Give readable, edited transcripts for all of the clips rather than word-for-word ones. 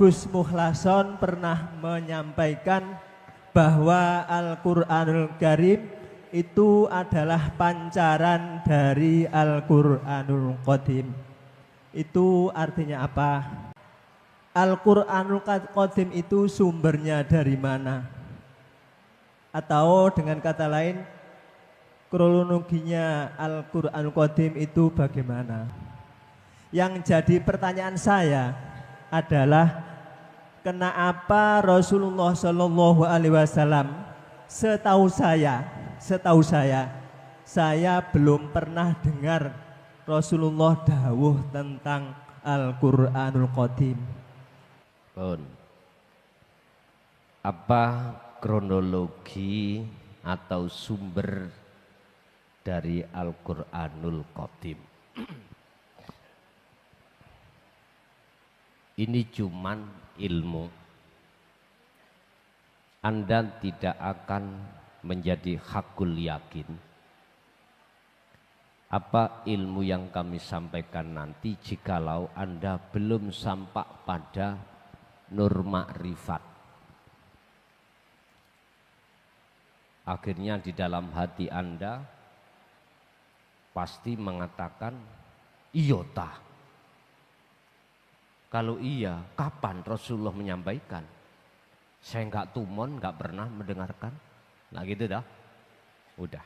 Gus Mukhlason pernah menyampaikan bahwa Al-Qur'anul Karim itu adalah pancaran dari Al-Qur'anul Qadim. Itu artinya apa? Al-Qur'anul Qadim itu sumbernya dari mana? Atau dengan kata lain, kronologinya Al-Qur'anul Qadim itu bagaimana? Yang jadi pertanyaan saya adalah kenapa Rasulullah Shallallahu Alaihi Wasallam setahu saya belum pernah dengar Rasulullah dawuh tentang Al-Qur'anul Qadim. Pun. Apa kronologi atau sumber dari Al-Qur'anul Qadim? Ini cuman ilmu. Anda tidak akan menjadi hakul yakin. Apa ilmu yang kami sampaikan nanti jikalau Anda belum sampai pada nur ma'rifat. Akhirnya di dalam hati Anda pasti mengatakan, iya tah. Kalau iya, kapan Rasulullah menyampaikan? Saya enggak tumon, enggak pernah mendengarkan. Nah gitu dah. Udah.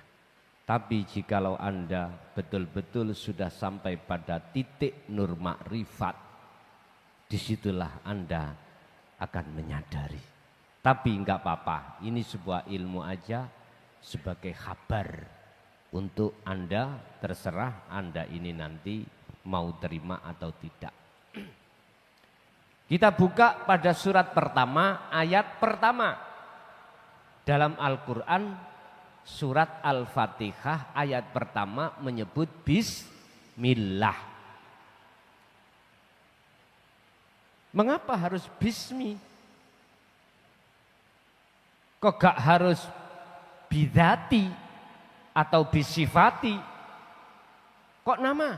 Tapi jikalau Anda betul-betul sudah sampai pada titik nur makrifat, disitulah Anda akan menyadari. Tapi enggak apa-apa, ini sebuah ilmu aja sebagai kabar untuk Anda, terserah Anda ini nanti mau terima atau tidak. Kita buka pada surat pertama, ayat pertama. Dalam Al-Quran, surat Al-Fatihah ayat pertama menyebut Bismillah. Mengapa harus Bismi? Kok gak harus bidati atau bisifati? Kok nama?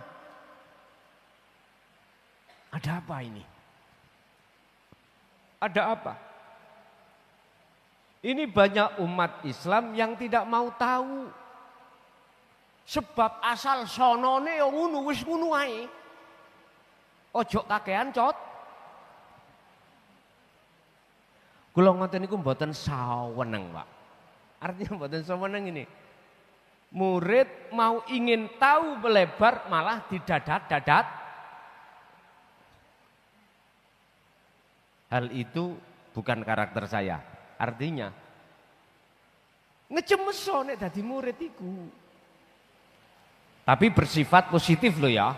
Ada apa ini? Ada apa? Ini banyak umat Islam yang tidak mau tahu. Sebab asal sonone yang ngunu wis ngunu ae. Ojo kakean cot. Kula ngoten niku mboten saweneng, Pak. Artinya mboten saweneng ini. Murid mau ingin tahu melebar malah didadat-dadat. Hal itu bukan karakter saya. Artinya ngecemeso nek dadi murid iku. Tapi bersifat positif loh ya.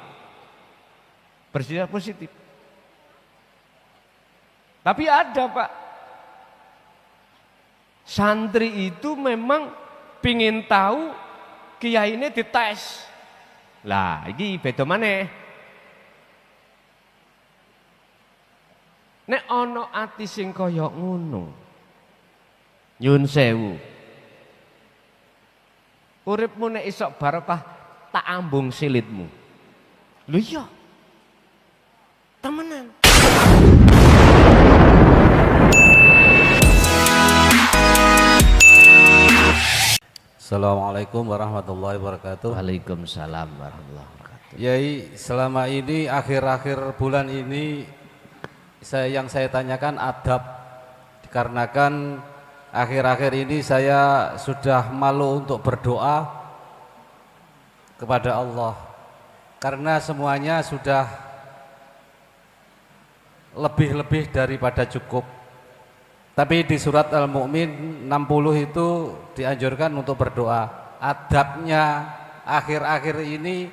Bersifat positif. Tapi ada Pak. Santri itu memang pingin tahu kiai ini dites. Lah iki beda maneh. Nek ono ati sing kaya ngono. Nyun sewu. Uripmu nek isok barokah tak ambung silitmu. Lho iya. Temenan. Assalamualaikum warahmatullahi wabarakatuh. Waalaikumsalam warahmatullahi wabarakatuh. Yai, selama ini akhir-akhir bulan ini yang saya tanyakan adab, dikarenakan akhir-akhir ini saya sudah malu untuk berdoa kepada Allah karena semuanya sudah lebih-lebih daripada cukup. Tapi di surat Al-Mu'min 60 itu dianjurkan untuk berdoa. Adabnya akhir-akhir ini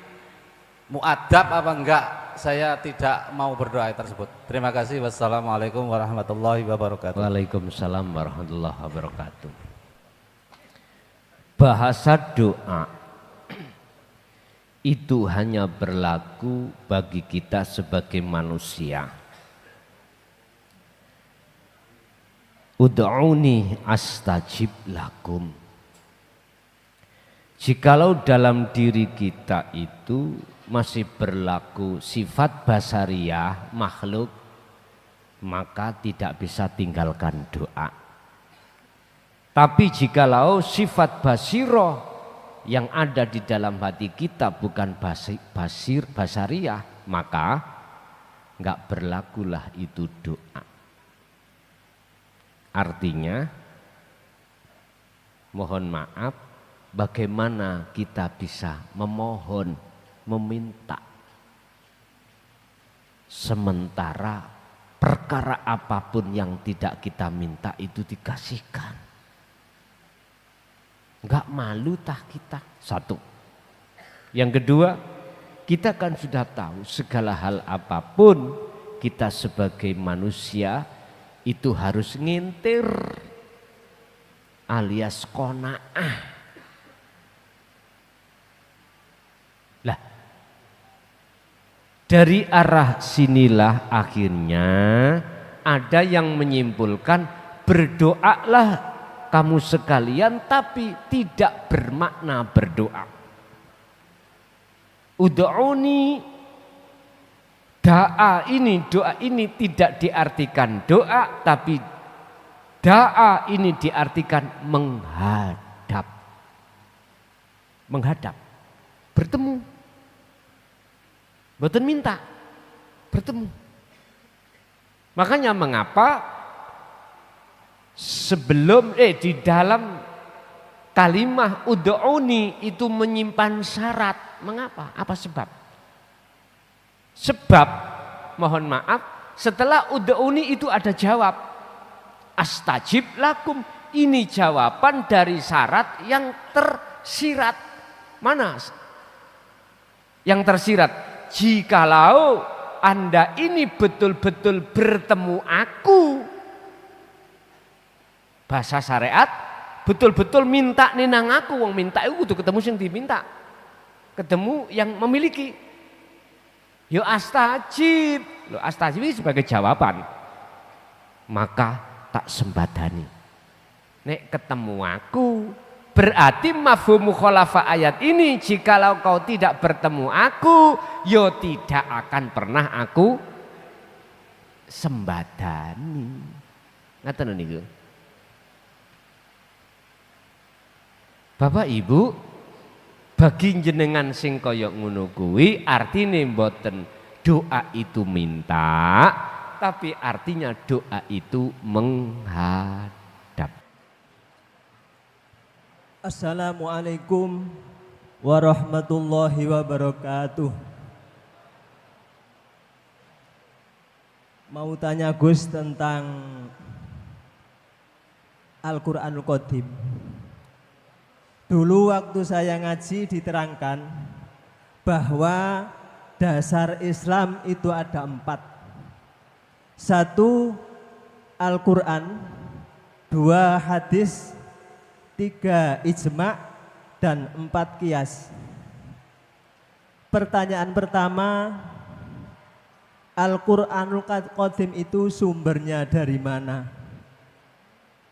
muadab apa enggak? Saya tidak mau berdoa tersebut. Terima kasih. Wassalamualaikum warahmatullahi wabarakatuh. Waalaikumsalam warahmatullahi wabarakatuh. Bahasa doa itu hanya berlaku bagi kita sebagai manusia. Ud'uni astajib lakum. Jikalau dalam diri kita itu masih berlaku sifat basariyah makhluk, maka tidak bisa tinggalkan doa. Tapi jikalau sifat basiroh yang ada di dalam hati kita bukan basariah, maka enggak berlakulah itu doa. Artinya, mohon maaf, bagaimana kita bisa memohon, meminta, sementara perkara apapun yang tidak kita minta itu dikasihkan. Enggak malu tah kita? Satu. Yang kedua, kita kan sudah tahu segala hal apapun kita sebagai manusia itu harus ngintir alias qanaah. Lah, dari arah sinilah akhirnya ada yang menyimpulkan berdoalah kamu sekalian, tapi tidak bermakna berdoa. Ud'uni, doa ini tidak diartikan doa, tapi doa ini diartikan menghadap. Menghadap, bertemu. Mboten minta, bertemu. Makanya mengapa sebelum di dalam kalimah ud'uni itu menyimpan syarat. Mengapa? Apa sebab? Sebab, mohon maaf, setelah ud'uni itu ada jawab. Astajib lakum. Ini jawaban dari syarat yang tersirat. Mana yang tersirat? Jikalau Anda ini betul-betul bertemu aku, bahasa syariat, betul-betul minta ninang aku, wong minta itu kudu ketemu sing diminta, ketemu yang memiliki. Yo astajib, lo astajib ini sebagai jawaban, maka tak sembadani. Nek ketemu aku, berarti mafhum mukhalafah ayat ini, jikalau kau tidak bertemu aku, yo tidak akan pernah aku sembadani. Ngaten niku. Bapak Ibu, bagi jenengan sing kaya ngono kuwi artine mboten doa itu minta, tapi artinya doa itu menghadap. Assalamualaikum warahmatullahi wabarakatuh. Mau tanya Gus tentang Al-Qur'anul Qadim. Dulu waktu saya ngaji diterangkan bahwa dasar Islam itu ada 4. 1 Al-Quran, 2 hadis, 3 ijma, dan 4 qiyas. Pertanyaan pertama, Al-Qur'anul Qadim itu sumbernya dari mana?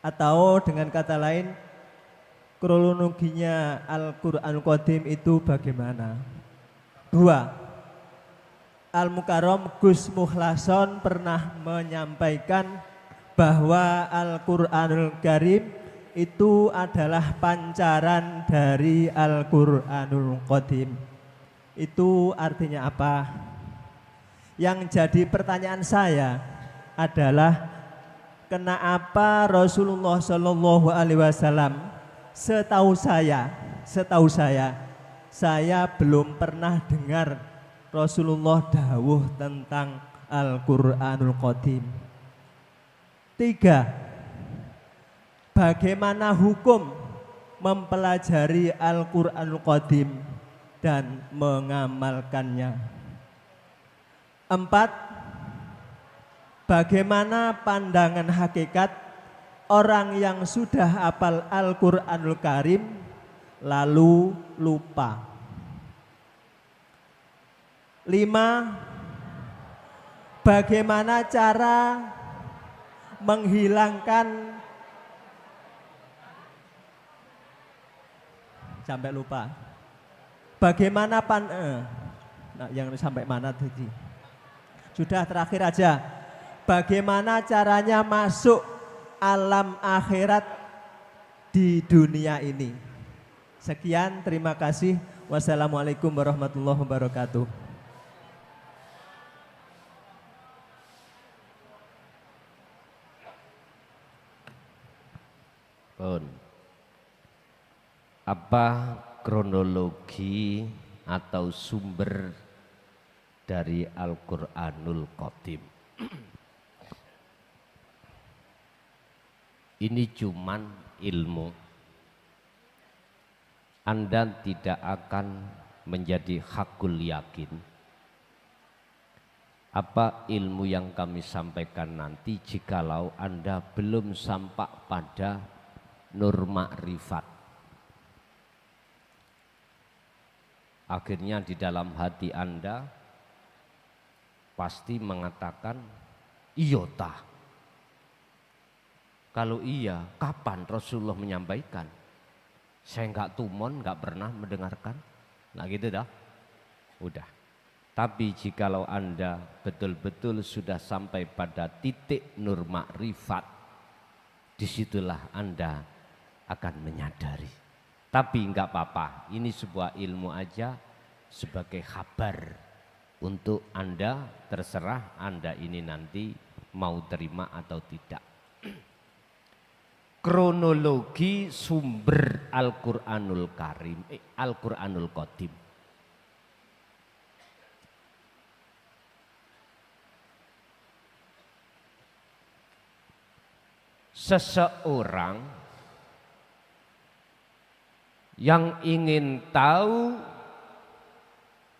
Atau dengan kata lain, kronologinya Al-Qur'anul Qadim itu bagaimana? 2. Al-Mukarram Gus Mukhlason pernah menyampaikan bahwa Al-Qur'anul Karim itu adalah pancaran dari Al-Qur'anul Qadim. Itu artinya apa? Yang jadi pertanyaan saya adalah kenapa Rasulullah Shallallahu Alaihi Wasallam, setahu saya belum pernah dengar Rasulullah dawuh tentang Al-Qur'anul Qadim. 3. Bagaimana hukum mempelajari Al-Qur'anul Qadim dan mengamalkannya? 4. Bagaimana pandangan hakikat orang yang sudah hafal Al-Qur'anul Karim lalu lupa? 5. Bagaimana cara menghilangkan sampai lupa? Bagaimana yang sampai mana tadi? Sudah terakhir aja. bagaimana caranya masuk alam akhirat di dunia ini. Sekian, terima kasih. Wassalamualaikum warahmatullahi wabarakatuh. Apa kronologi atau sumber dari Al-Qur'anul Qadim? Ini cuman ilmu. Anda tidak akan menjadi hakul yakin apa ilmu yang kami sampaikan nanti jikalau Anda belum sampai pada nur makrifat. Akhirnya di dalam hati Anda pasti mengatakan, iya tah. Kalau iya, kapan Rasulullah menyampaikan? Saya enggak tumon, enggak pernah mendengarkan. Nah gitu dah. Udah. Tapi jikalau Anda betul-betul sudah sampai pada titik nur makrifat, disitulah Anda akan menyadari. Tapi enggak apa-apa, ini sebuah ilmu aja sebagai kabar untuk Anda, terserah Anda ini nanti mau terima atau tidak. Kronologi sumber Al-Qur'anul Karim, Al-Qur'anul Qadim. Seseorang yang ingin tahu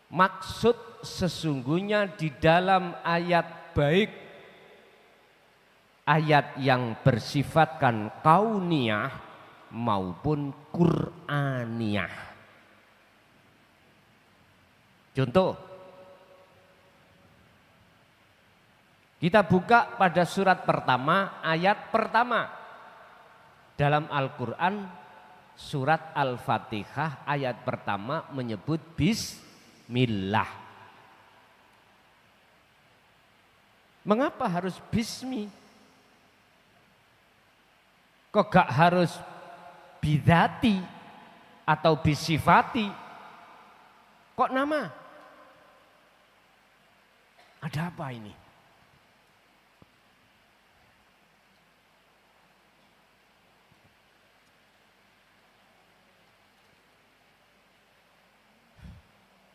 maksud sesungguhnya di dalam ayat baik, ayat yang bersifatkan kauniyah maupun Qur'aniyah. Contoh, kita buka pada surat pertama, ayat pertama dalam Al-Quran, surat Al-Fatihah ayat pertama menyebut bismillah. Mengapa harus bismi? Kok gak harus bidati atau bisifati? Kok nama? Ada apa ini?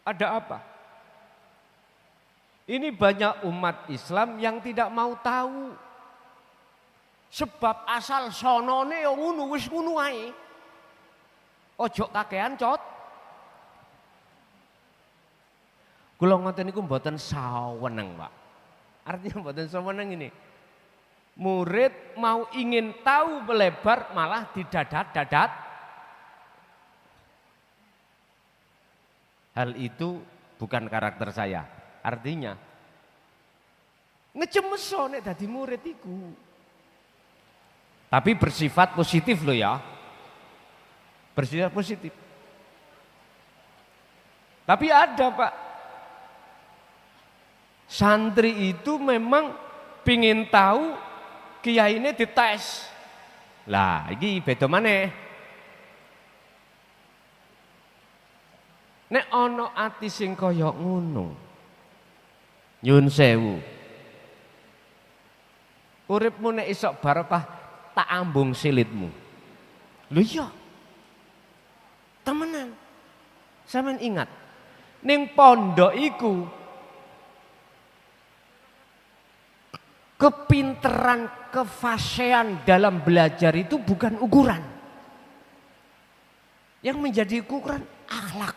Ada apa? Ini banyak umat Islam yang tidak mau tahu. Sebab asal sonone ya ngono wis ngono ae. Ojo kakean cot. Kula ngoten niku mboten saweneng, Pak. Artinya mboten saweneng ini. Murid mau ingin tahu melebar malah didadat-dadat. Hal itu bukan karakter saya. Artinya ngecemeso nek dadi murid iku. Tapi bersifat positif loh ya. Bersifat positif. Tapi ada Pak. Santri itu memang pingin tahu kiai ini dites. Lah ini beda maneh. Nek ono ati sing kaya ngono. Nyun sewu. Uripmu nek isok barokah tak ambung silitmu. Lho iya. Temenan. Sampeyan ingat ning pondok iku kepinteran, kefasehan dalam belajar itu bukan ukuran. Yang menjadi ukuran akhlak.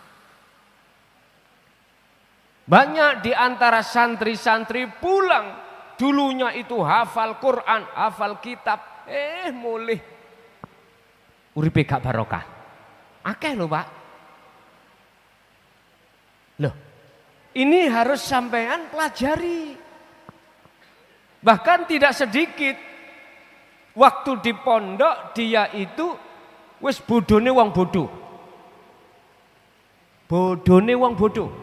Banyak di antara santri-santri pulang dulunya itu hafal Quran, hafal kitab, mulih uripe gak barokah. Akeh lho Pak. Loh, ini harus sampean pelajari. Bahkan tidak sedikit waktu di pondok dia itu wis bodone wong bodoh. Bodone wong bodoh.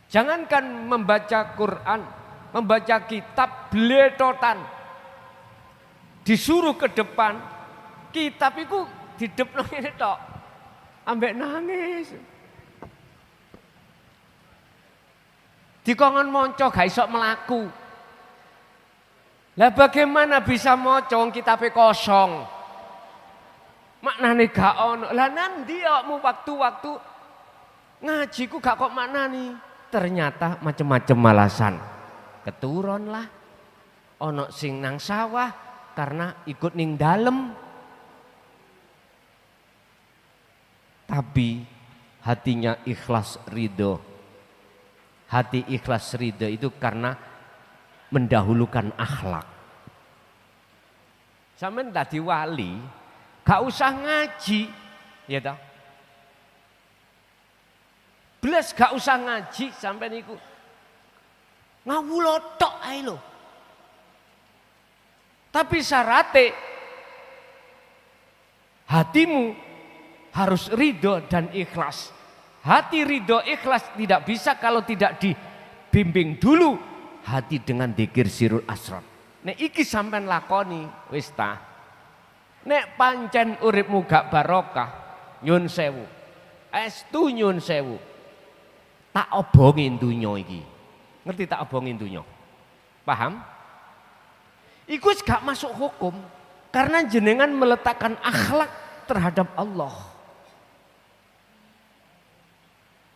Jangankan membaca Quran, membaca kitab bletotan. Disuruh ke depan, kitab itu didepno ngene tok. Ambek nangis. Dikongkon monco gak iso melaku. Lah bagaimana bisa maca wong kitabe kosong? Maknane gak ono. Lah nandi awakmu waktu-waktu ngaji ku gak kok maknani. Ternyata macam-macam alasan. Keturun lah. Ono sing nang sawah karena ikut ning dalem. Tapi hatinya ikhlas ridho. Hati ikhlas ridho itu karena mendahulukan akhlak. Sampeyan dadi wali, gak usah ngaji, ya toh. Belas gak usah ngaji sampeyan iku. Ngawula tok ae lho. Tapi syaratnya hatimu harus ridho dan ikhlas. Hati ridho ikhlas tidak bisa kalau tidak dibimbing dulu hati dengan dzikir sirul asrar. Nek iki sampean lakoni wis ta. Nek pancen uripmu gak barokah, nyun sewu. Estu nyun sewu. Tak obongin dunya iki. Ngerti tak obongin dunya? Paham? Iku gak masuk hukum karena jenengan meletakkan akhlak terhadap Allah.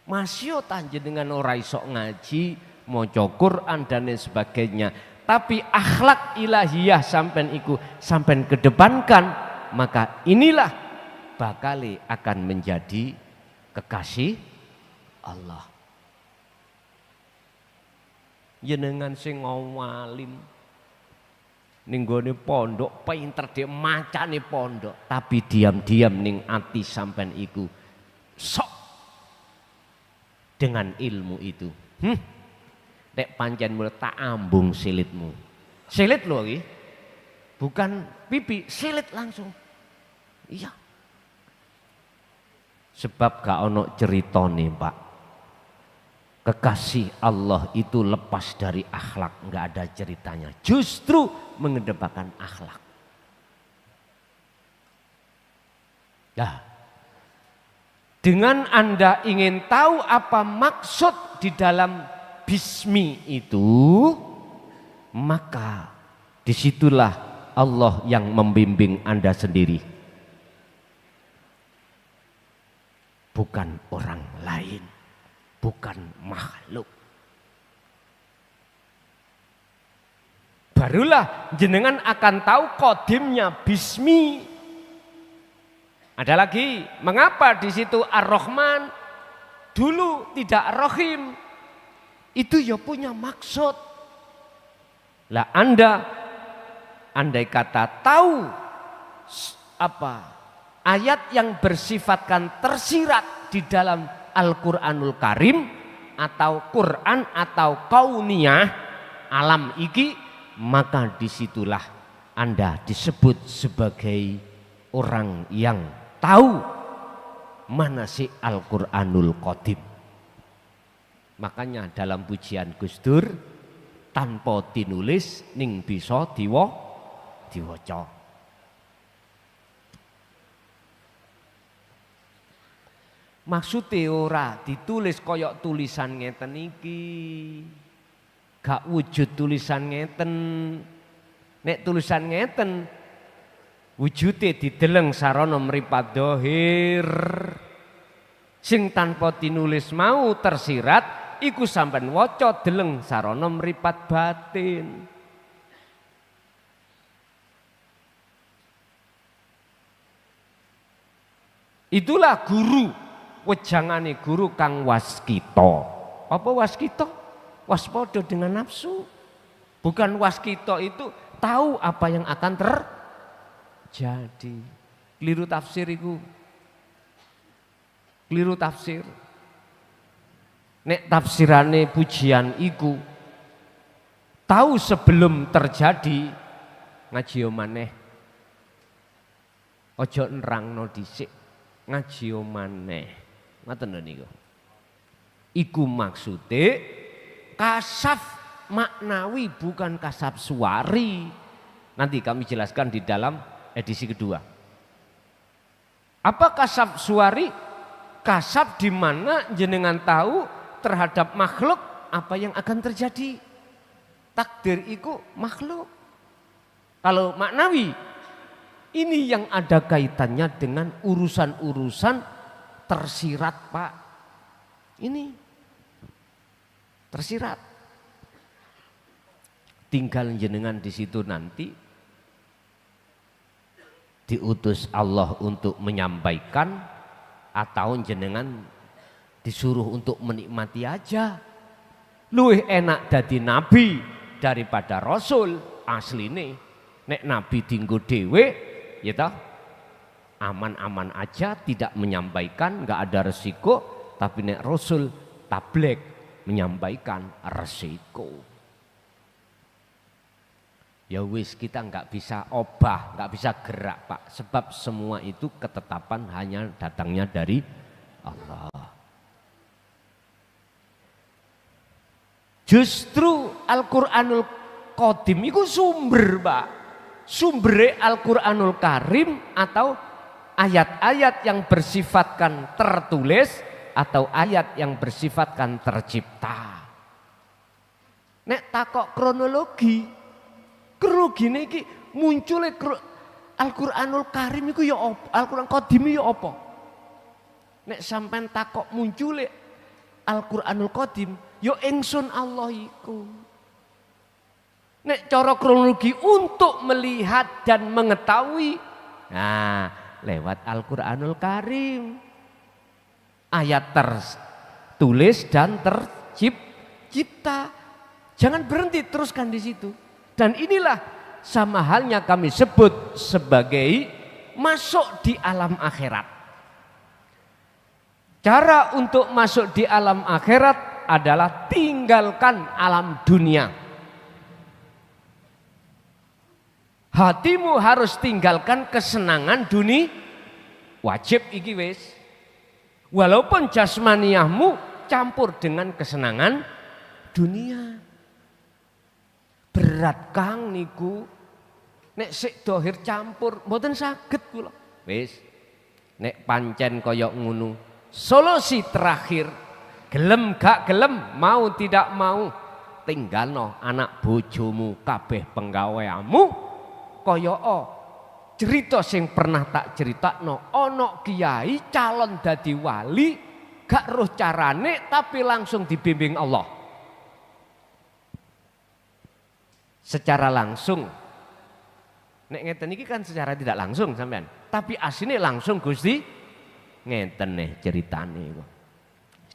Masih jenengan ora iso ngaji, maca Quran dan lain sebagainya. Tapi akhlak ilahiyah sampean iku sampean kedepankan, maka inilah bakal akan menjadi kekasih Allah. Jenengan sing ngawalim ning gone pondok pinter dhek macane pondok, tapi diam-diam ning ati sampean iku sok dengan ilmu itu. Nek pancen mulut tak ambung silitmu. Silit lho iki. Bukan pipi, silit langsung. Iya. Sebab gak ono ceritane, Pak. Kekasih Allah itu lepas dari akhlak, enggak ada ceritanya. Justru mengedepankan akhlak. Nah, dengan Anda ingin tahu apa maksud di dalam bismi itu, maka disitulah Allah yang membimbing Anda sendiri. Bukan orang lain, bukan makhluk. Barulah jenengan akan tahu kodimnya bismi. Ada lagi, mengapa di situ Ar-Rahman dulu tidak Ar-Rahim? Itu ya punya maksud. Lah Anda andai kata tahu apa ayat yang bersifatkan tersirat di dalam Al-Qur'anul Karim atau Quran atau kauniyah alam iki, maka disitulah Anda disebut sebagai orang yang tahu mana sih Al-Qur'anul Qadim. Makanya dalam pujian Gus Dur, tanpa tinulis ning bisa diwaca. Maksudnya ora ditulis koyok tulisan ngeten iki. Gak wujud tulisan ngeten. Nek tulisan ngeten wujude dideleng sarana mripat dhahir. Sing tanpa tinulis mau tersirat iku sampean waca deleng sarana mripat batin. Itulah guru, wejangane guru kang waskita. Apa waskita? Waspada dengan nafsu. Bukan waskita itu tahu apa yang akan terjadi. Keliru tafsir iku. Keliru tafsir. Nek tafsirane pujian iku tahu sebelum terjadi, ngaji maneh. Ojo nerangno dhisik, ngaji maneh. Ngoten lho niku. Iku maksude kasaf maknawi bukan kasab suwari. Nanti kami jelaskan di dalam edisi kedua. Apa kasab suwari? Kasab di mana jenengan tahu terhadap makhluk apa yang akan terjadi. Takdir itu makhluk. Kalau maknawi, ini yang ada kaitannya dengan urusan-urusan tersirat, Pak. Ini tersirat. Tinggal jenengan di situ nanti diutus Allah untuk menyampaikan atau jenengan disuruh untuk menikmati aja. Luwih enak dadi nabi daripada rasul asline. Nek nabi dinggo dhewe ya toh aman-aman aja, tidak menyampaikan, nggak ada resiko. Tapi nek rasul tablek menyampaikan resiko. Ya wis, kita nggak bisa obah, nggak bisa gerak, Pak. Sebab semua itu ketetapan hanya datangnya dari Allah. Justru Al-Qur'anul Qadim itu sumber, Pak. Sumber Al-Qur'anul Karim atau ayat-ayat yang bersifatkan tertulis atau ayat yang bersifatkan tercipta. Nek takok kronologi, kerugine iki muncule Al-Qur'anul Karim iku ya apa? Al-Qur'an Qadim ya apa? Nek sampean takok muncule Al-Qur'anul Qadim, ya ingsun Allah iku. Nek cara kronologi untuk melihat dan mengetahui, nah lewat Al-Qur'anul Karim. Ayat tertulis dan tercipta. Jangan berhenti, teruskan di situ. Dan inilah sama halnya kami sebut sebagai masuk di alam akhirat. Cara untuk masuk di alam akhirat adalah tinggalkan alam dunia. Hatimu harus tinggalkan kesenangan dunia. Wajib iki wis. Walaupun jasmaniahmu campur dengan kesenangan dunia. Berat Kang niku. Nek sik dohir campur mboten saged kula. Wis. Nek pancen kaya ngono, solusi terakhir, gelem gak gelem, mau tidak mau, tinggalno anak bojomu kabeh penggaweamu kaya cerita sing pernah tak critakno. Ana kiai calon dadi wali gak roh carane tapi langsung dibimbing Allah. Secara langsung. Nek ngeten iki kan secara tidak langsung sampean. Tapi asline langsung Gusti ngeten nih ceritane kok.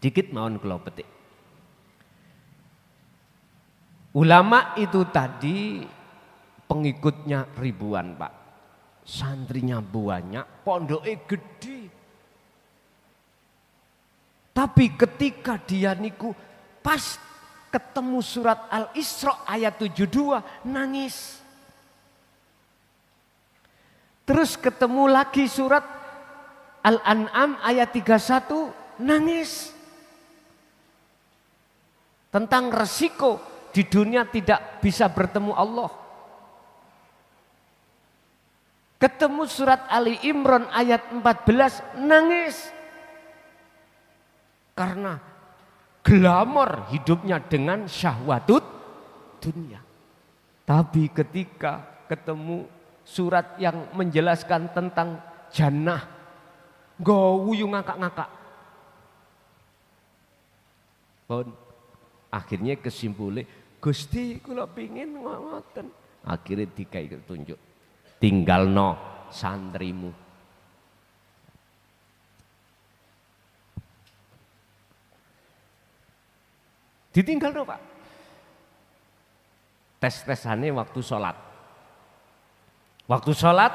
Sedikit mawon kula petik. Ulama itu tadi pengikutnya ribuan, Pak. Santrinya banyak, pondoknya gede. Tapi ketika dia niku pas ketemu surat Al-Isra ayat 72 nangis. Terus ketemu lagi surat Al-An'am ayat 31 nangis. Tentang resiko di dunia tidak bisa bertemu Allah. Ketemu surat Ali Imran ayat 14 nangis. Karena glamor hidupnya dengan syahwatut dunia. Tapi ketika ketemu surat yang menjelaskan tentang jannah, gawuyu ngakak-ngakak. Bon, akhirnya kesimpulannya, Gusti kula pingin ngoten. Akhirnya dikai tunjuk. Tinggalno santrimu. Ditinggalno, Pak. Tes-tesane waktu sholat. Waktu sholat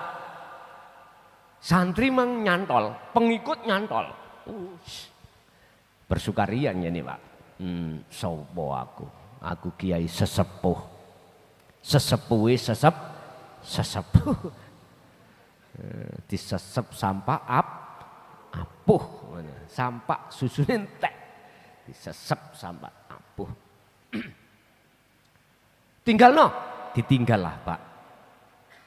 santri nyantol, pengikut nyantol. Bersukarian ya nih, Pak. Sopo aku kiai sesepuh. Sesepuhe sesepuh. Disesep sampah apuh. Sampah susunin entek. Disesep sampah apuh. Tinggal no, ditinggallah Pak.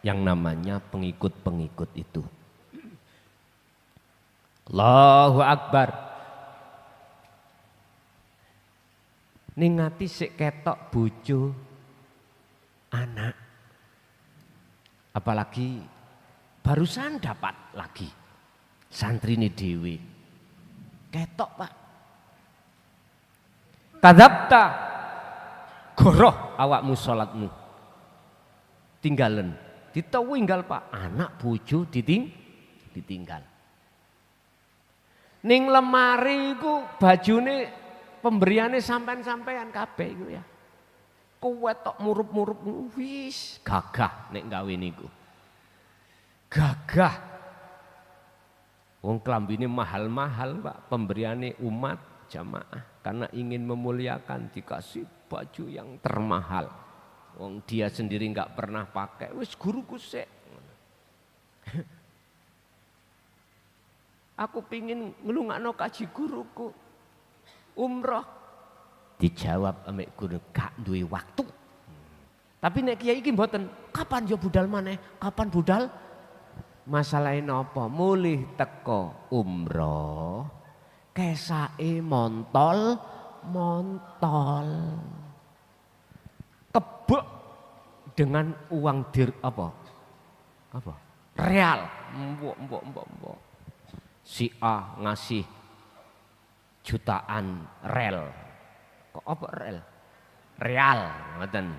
Yang namanya pengikut-pengikut itu. Allahu Akbar. Ningati sik ketok bojo anak. Apalagi barusan dapat lagi santri ini dewi. Ketok Pak. Kadzabta goroh awakmu salatmu. Tinggalen. Ditawinggal Pak, anak bojo ditinggal. Ning lemari iku bajune pemberiane sampean-sampean kabeh iku ya. Kowe tok murup-murup wis gagah nek gawe niku. Gagah. Wong klambine mahal-mahal Pak, pemberiane umat jamaah karena ingin memuliakan dikasih baju yang termahal. Wong dia sendiri nggak pernah pakai, wis guruku sik. Aku pingin ngelungakno kaji guruku. Umroh. Dijawab ambek guru, gak duwe waktu. Tapi nek kiai iki mboten, kapan yo budal maneh? Kapan budal? Masalahe napa? Mulih teko umroh. Kesake montol. Kebek dengan uang real. Mbok. Si A ngasih jutaan rel. Kok apa rel? Real, ngoten.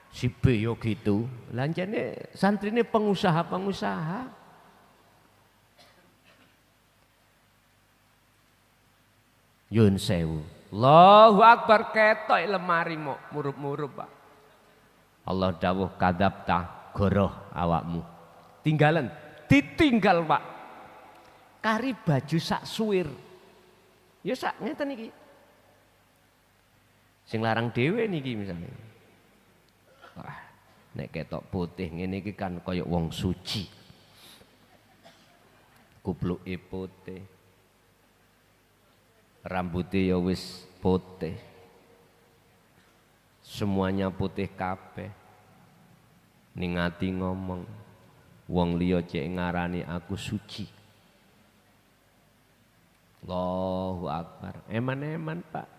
Si B yo gitu. Lanjane santrine pengusaha. Yun sewu. Allahu Akbar, ketok lemari murup-murup Pak. Allah dawuh kadzabta goroh awakmu. Tinggalan, ditinggal Pak. Kari baju sak suwir. Ya sak ngeten iki. Sing larang dhewe niki misalnya. Wah, nek ketok putih ngene iki kan kaya wong suci. Kupluke putih. Rambutnya ya wis putih. Semuanya putih kabeh. Ning ati ngomong, wong liya cek ngarani aku suci. Allahu Akbar. Eman-eman Pak.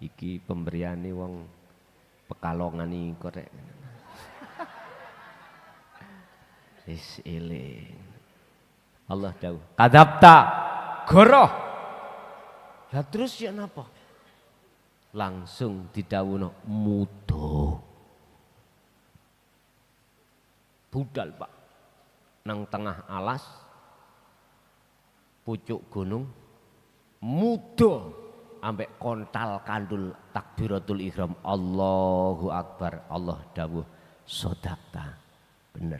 Iki pemberiane wong Pekalongan iki korek. Wis eling. Allah dawuh, kadzabta goroh. Lah terus ya napa? Langsung didhawuhna mudo. Budal Pak. Nang tengah alas pucuk gunung mudo ambek kontal kandul takbiratul ihram. Allahu Akbar. Allah dawuh sodakta. Bener.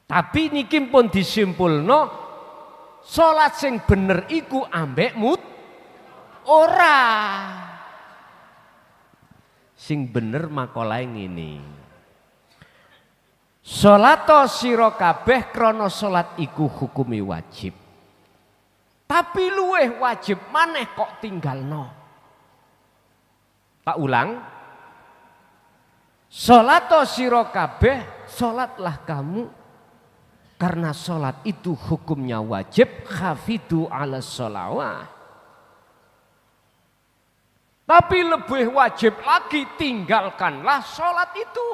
Tapi niki pun disimpulno salat sing bener iku ambek ora. Sing bener makolahe ngene. Salato sira kabeh krana salat iku hukumi wajib. Tapi luweh wajib maneh kok tinggalno. Tak ulang. Salato sira kabeh, salatlah kamu. Karena sholat itu hukumnya wajib, hafidu ala sholawah. Tapi lebih wajib lagi, tinggalkanlah sholat itu.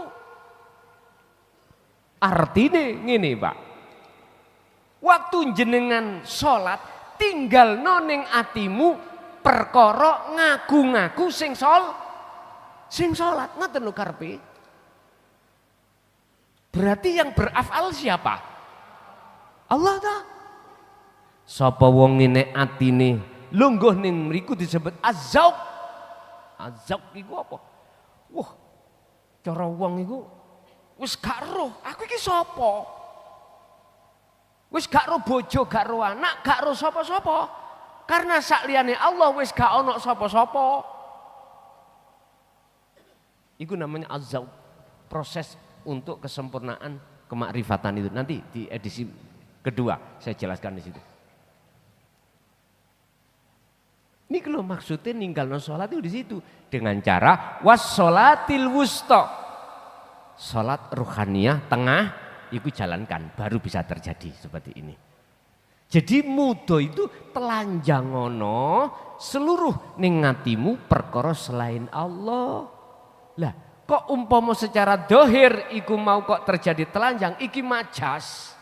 Artinya ngene Pak, waktu jenengan sholat, tinggal noning atimu perkara ngaku-ngaku sing sholat. Ngoten lho karepe. Berarti yang berafal siapa? Allah ta. Sapa wong ngene atine lungguh ning mriku disebut azzauq. Azzauq iku apa? Wah, cara wong iku wis gak roh, aku iki sapa? Wis gak roh bojo, gak roh anak, gak roh sapa-sapa. Karena sakliyane Allah wis gak ana sapa-sapa. Iku namanya azzauq, proses untuk kesempurnaan kemakrifatan itu. Nanti di edisi kedua saya jelaskan di situ. Ini kalau maksudnya ninggalno sholat itu di situ dengan cara wassolatil wusta. Sholat ruhaniyah tengah itu jalankan baru bisa terjadi seperti ini. Jadi mudo itu telanjangono seluruh ning ngatimu perkara selain Allah. Lah kok umpama secara dohir iku mau kok terjadi telanjang iki majas.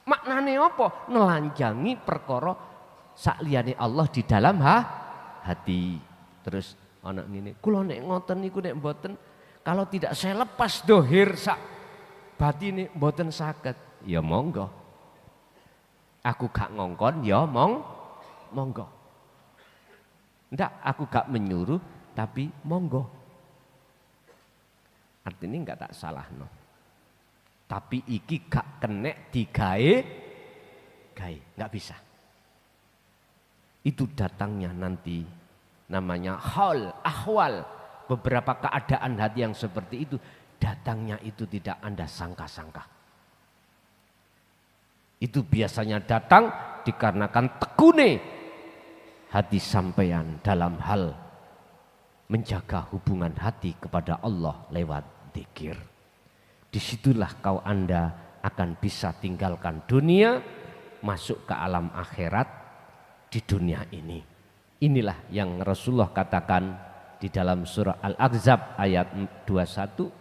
Maknane apa? Nelanjangi perkara sakliyane Allah di dalam hati. Terus ana ngene, kula nek ngoten niku nek mboten kalau tidak saya lepas dohir sak batine mboten saged. Ya monggo. Aku gak ngongkon ya monggo. Ndak aku gak menyuruh tapi monggo. Artinya enggak tak salah no. Tapi iki gak kenek digawe enggak bisa. Itu datangnya nanti namanya hal, ahwal, beberapa keadaan hati yang seperti itu datangnya itu tidak Anda sangka-sangka. Itu biasanya datang dikarenakan tekune hati sampean dalam hal menjaga hubungan hati kepada Allah lewat zikir. Disitulah Anda akan bisa tinggalkan dunia, masuk ke alam akhirat di dunia ini. Inilah yang Rasulullah katakan di dalam surah Al-Ahzab ayat 21.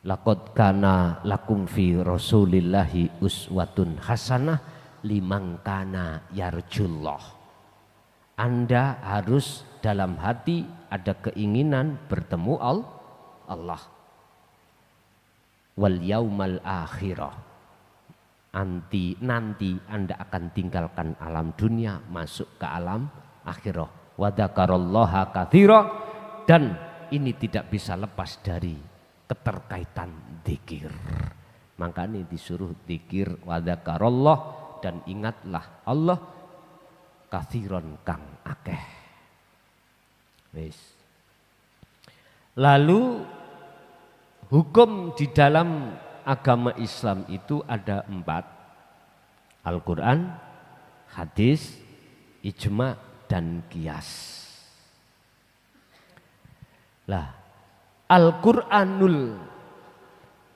Laqad kana lakum fi Rasulillahi uswatun hasanah liman kana yarjullah. Anda harus dalam hati ada keinginan bertemu Allah. Wal yaumal akhirah. Nanti Anda akan tinggalkan alam dunia masuk ke alam akhirah. Wa dzakarallaha katsira, dan ini tidak bisa lepas dari keterkaitan zikir. Makanya disuruh zikir wa dzakarallah, dan ingatlah Allah katsiron kang akeh. Wis. Lalu hukum di dalam agama Islam itu ada 4. Al-Quran, hadis, ijma, dan qiyas. Lah, Al-Quranul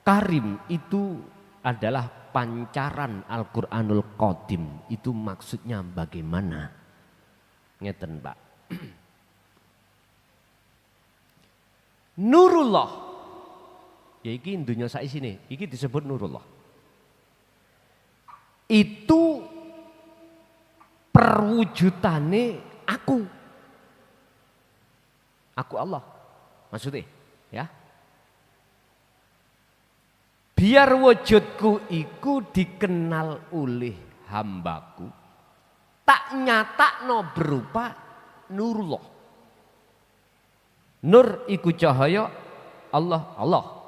Karim itu adalah pancaran Al-Quranul Qadim. Itu maksudnya bagaimana? Ngeten Pak. Nurullah. Ya iki dunya saisine, iki disebut nurullah. Itu perwujudane aku. Aku Allah. Maksudnya, ya. Biar wujudku iku dikenal oleh hambaku, tak nyatakno berupa nurullah. Nur iku cahaya Allah.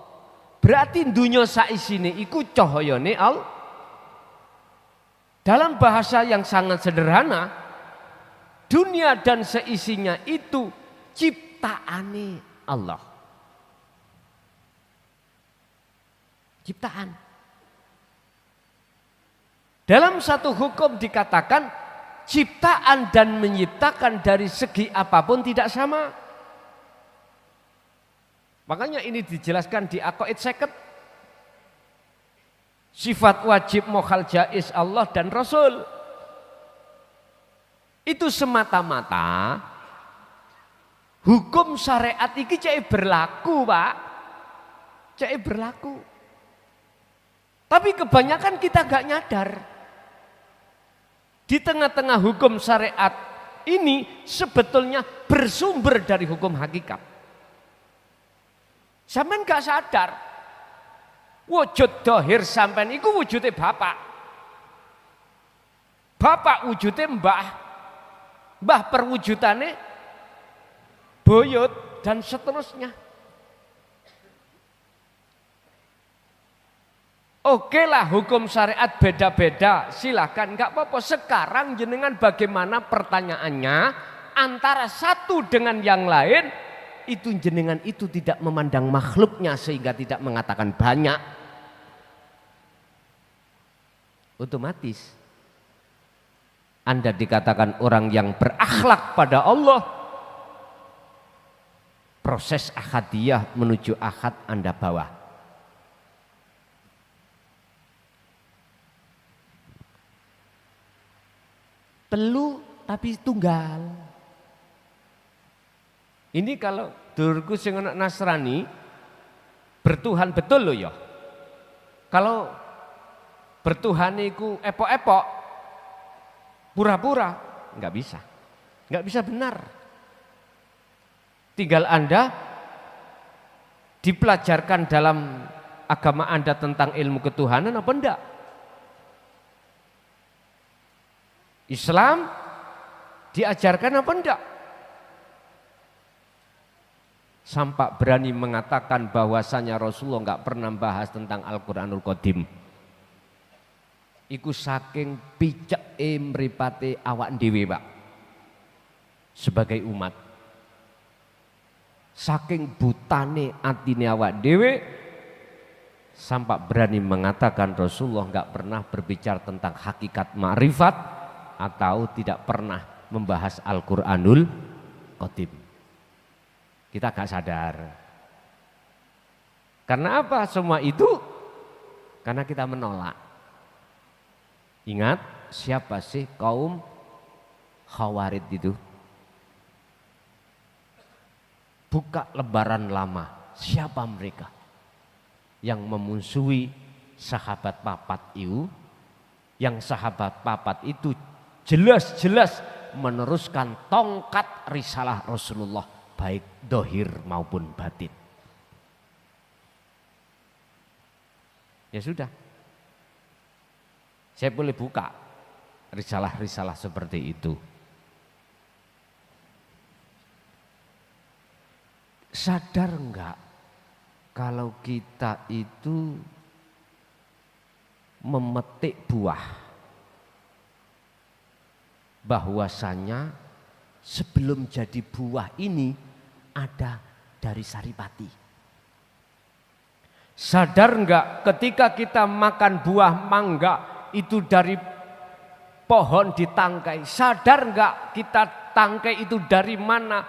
Berarti dunia saisine iku cahayane Allah. Dalam bahasa yang sangat sederhana, dunia dan seisinya itu ciptaane Allah. Ciptaan. Dalam satu hukum dikatakan ciptaan dan menciptakan dari segi apapun tidak sama. Makanya ini dijelaskan di Aqaid 50. Sifat wajib mokhal jaiz Allah dan Rasul. Itu semata-mata hukum syariat iki cek berlaku, Pak. Cek berlaku. Tapi kebanyakan kita gak nyadar. Di tengah-tengah hukum syariat ini sebetulnya bersumber dari hukum hakikat. Sampean gak sadar. Wujud dohir sampean iku wujudnya bapak. Bapak wujudnya mbah. Mbah perwujudannya boyot dan seterusnya. Oke lah hukum syariat beda-beda, silahkan, nggak apa-apa. Sekarang jenengan bagaimana pertanyaannya antara satu dengan yang lain, itu jenengan itu tidak memandang makhluknya sehingga tidak mengatakan banyak. Otomatis Anda dikatakan orang yang berakhlak pada Allah, proses ahadiyah menuju ahad Anda bawa. Telu tapi tunggal. Ini kalau dulurku sing anak Nasrani bertuhan betul loh ya. Kalau bertuhan iku epok-epok, pura-pura, nggak bisa benar. Tinggal Anda dipelajarkan dalam agama Anda tentang ilmu ketuhanan apa enggak? Islam diajarkan apa enggak? Sampai berani mengatakan bahwasanya Rasulullah enggak pernah bahas tentang Al-Quranul Qadim. Iku saking piceke mripate awak dhewe, Pak. Sebagai umat. Saking butane atine awak dhewe sampai berani mengatakan Rasulullah enggak pernah berbicara tentang hakikat ma'rifat atau tidak pernah membahas Al-Quranul Qadim. Kita gak sadar. Karena apa semua itu? Karena kita menolak. Ingat siapa sih kaum Khawarid itu? Buka lembaran lama. Siapa mereka? Yang memusuhi sahabat papat itu. Yang sahabat papat itu jelas-jelas meneruskan tongkat risalah Rasulullah. Baik dohir maupun batin. Ya sudah. Saya boleh buka risalah-risalah seperti itu. Sadar enggak kalau kita itu memetik buah bahwasanya sebelum jadi buah ini ada dari saripati. Sadar enggak ketika kita makan buah mangga itu dari pohon ditangkai. Sadar enggak kita tangkai itu dari mana?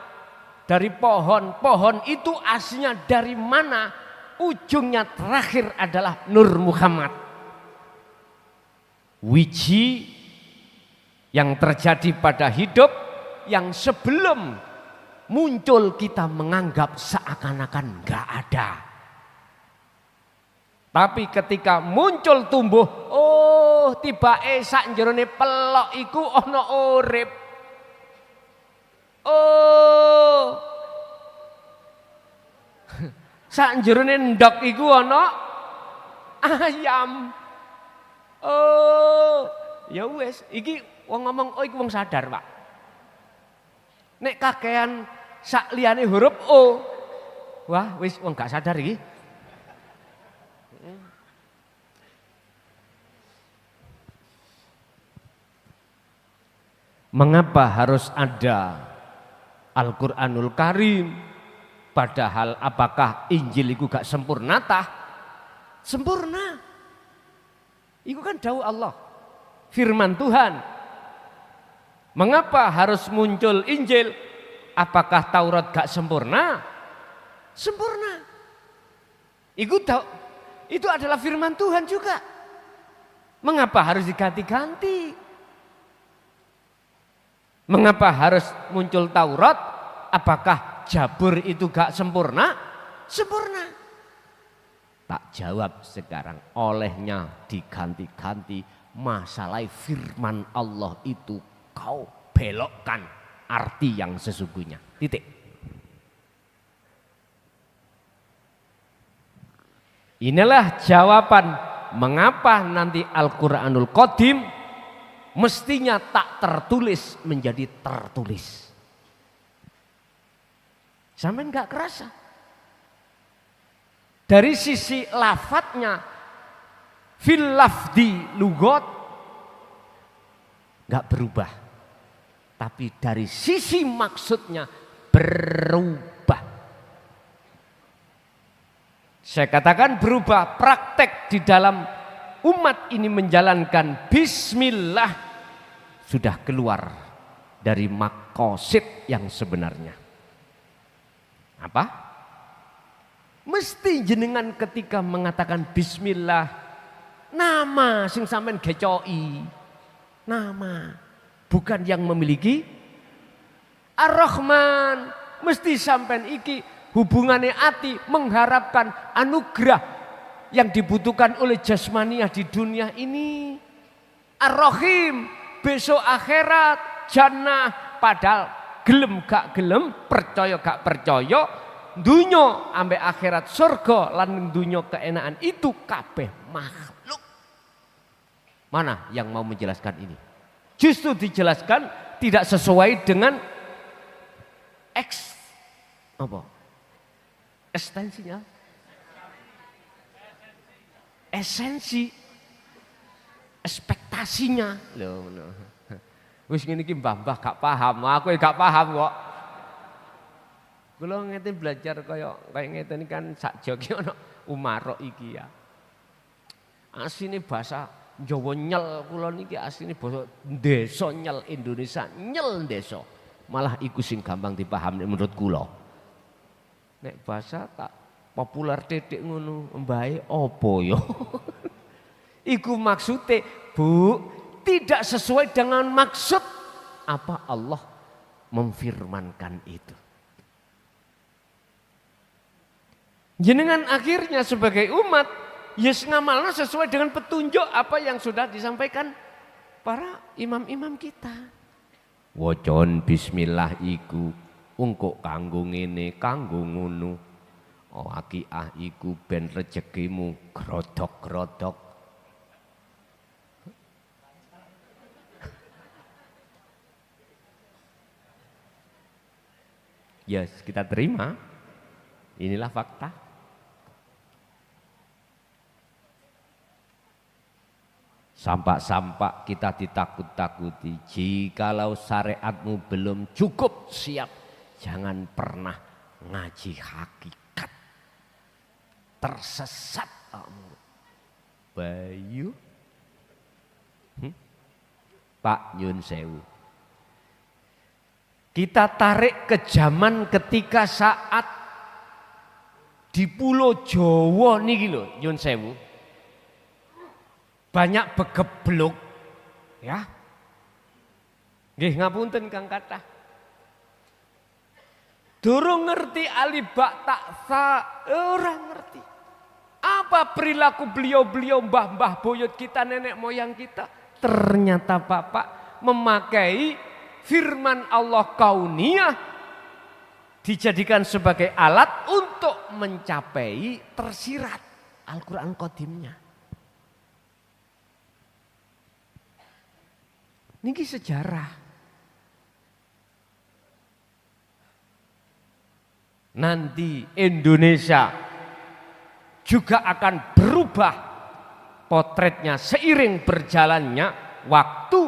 Dari pohon. Pohon itu aslinya dari mana? Ujungnya terakhir adalah Nur Muhammad. Wiji yang terjadi pada hidup yang sebelum muncul kita menganggap seakan-akan enggak ada. Tapi ketika muncul tumbuh, oh tibake sak jerone pelok iku ana urip. Oh. Sak jerone ndok iku ana ayam. Oh, ya wis, iki wong ngomong oh iku wong sadar, Pak. Nek kakean sak liyane huruf O. Wah, wis wong gak sadar iki. Mengapa harus ada Al-Qur'anul Karim? Padahal apakah Injil itu gak sempurna tah? Sempurna. Itu kan dawuh Allah. Firman Tuhan. Mengapa harus muncul Injil? Apakah Taurat gak sempurna? Sempurna. Itu adalah firman Tuhan juga. Mengapa harus diganti-ganti? Mengapa harus muncul Taurat? Apakah Jabur itu gak sempurna? Sempurna. Tak jawab sekarang. Olehnya diganti-ganti. Masalah firman Allah itu kau belokkan arti yang sesungguhnya. Titik. Inilah jawaban mengapa nanti Al-Quranul Qadim mestinya tak tertulis menjadi tertulis. Sampai enggak kerasa. Dari sisi lafadznya fil lafdi lugot enggak berubah. Tapi dari sisi maksudnya berubah. Saya katakan berubah, praktek di dalam umat ini menjalankan bismillah sudah keluar dari makosid yang sebenarnya. Apa? Mesti jenengan ketika mengatakan bismillah, nama sing sampean gecoi, nama, bukan yang memiliki. Ar-Rahman, mesti sampean iki hubungannya ati mengharapkan anugerah yang dibutuhkan oleh jasmaniah di dunia ini. Ar-Rahim, besok akhirat, jannah, padahal gelem gak gelem, percaya gak percaya, dunya ambek akhirat surga lan dunya keenaan itu kabeh makhluk. Mana yang mau menjelaskan ini? Justru dijelaskan tidak sesuai dengan ekstensinya, esensi, ekspektasinya. Loh, no. Wis ngene iki mbah-mbah gak paham, aku gak paham kok. Kula ngene belajar kaya ngeten kan sak joki ana umarok iki ya. Asline bahasa Jawa nyel kula niki asline basa desa nyel Indonesia nyel desa. Malah iku sing gampang dipahami menurut kula. Nek bahasa tak populer titik ngono mbae apa ya? Iku maksude, Bu, tidak sesuai dengan maksud apa Allah memfirmankan itu. Jenengan akhirnya sebagai umat yes ngamalna sesuai dengan petunjuk apa yang sudah disampaikan para imam-imam kita. Wajon bismillah iku ungkuk kanggo ngene kanggo ngono. Oh akiah iku ben rezekimu grodok-grodok. Yes, kita terima. Inilah fakta. Sampak-sampak kita ditakut-takuti. Jikalau syariatmu belum cukup siap, jangan pernah ngaji hakikat. Tersesat kamu. Bayu. Pak Yun Sewu. Kita tarik ke zaman ketika saat di Pulau Jawa niki lho Yun Sewu. Banyak begebluk ya. Nggih ngapunten Kang kathah. Durung ngerti alibak taksa, ora ngerti. Apa perilaku beliau-beliau mbah-mbah buyut kita, nenek moyang kita? Ternyata Bapak memakai firman Allah kauniyah dijadikan sebagai alat untuk mencapai tersirat Al-Quran Qadimnya. Niki sejarah. Nanti Indonesia juga akan berubah potretnya seiring berjalannya waktu.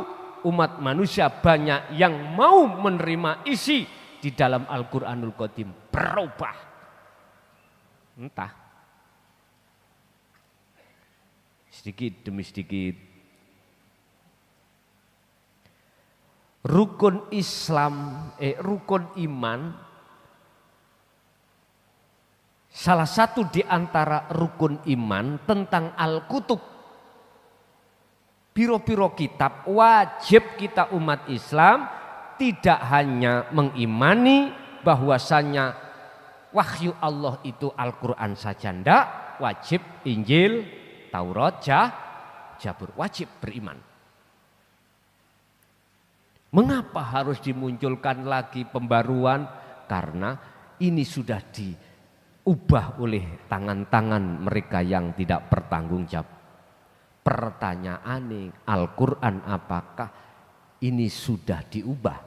Umat manusia banyak yang mau menerima isi di dalam Al-Quranul Qadim berubah. Entah. Sedikit demi sedikit. Rukun Islam, rukun iman, salah satu di antara rukun iman tentang Al-Kutub, biro-biro kitab, wajib kita umat Islam tidak hanya mengimani bahwasanya wahyu Allah itu Al-Quran saja, ndak, wajib Injil, Taurat, Zabur, wajib beriman. Mengapa harus dimunculkan lagi pembaruan? Karena ini sudah diubah oleh tangan-tangan mereka yang tidak bertanggung jawab. Pertanyaan Al-Quran apakah ini sudah diubah?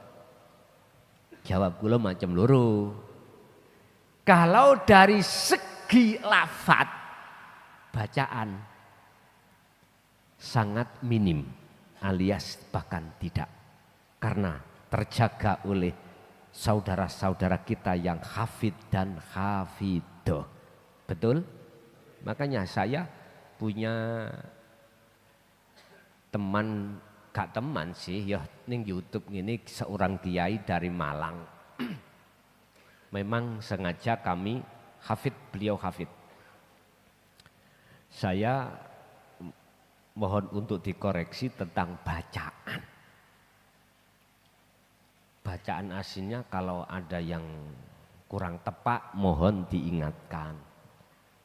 Jawab kula macam loro. Kalau dari segi lafaz bacaan sangat minim alias bahkan tidak. Karena terjaga oleh saudara-saudara kita yang hafid dan hafidoh. Betul? Makanya saya punya teman gak teman sih ya ning YouTube ini seorang kiai dari Malang. Memang sengaja kami hafid, beliau hafid. Saya mohon untuk dikoreksi tentang bacaan. Bacaan aslinya kalau ada yang kurang tepat mohon diingatkan.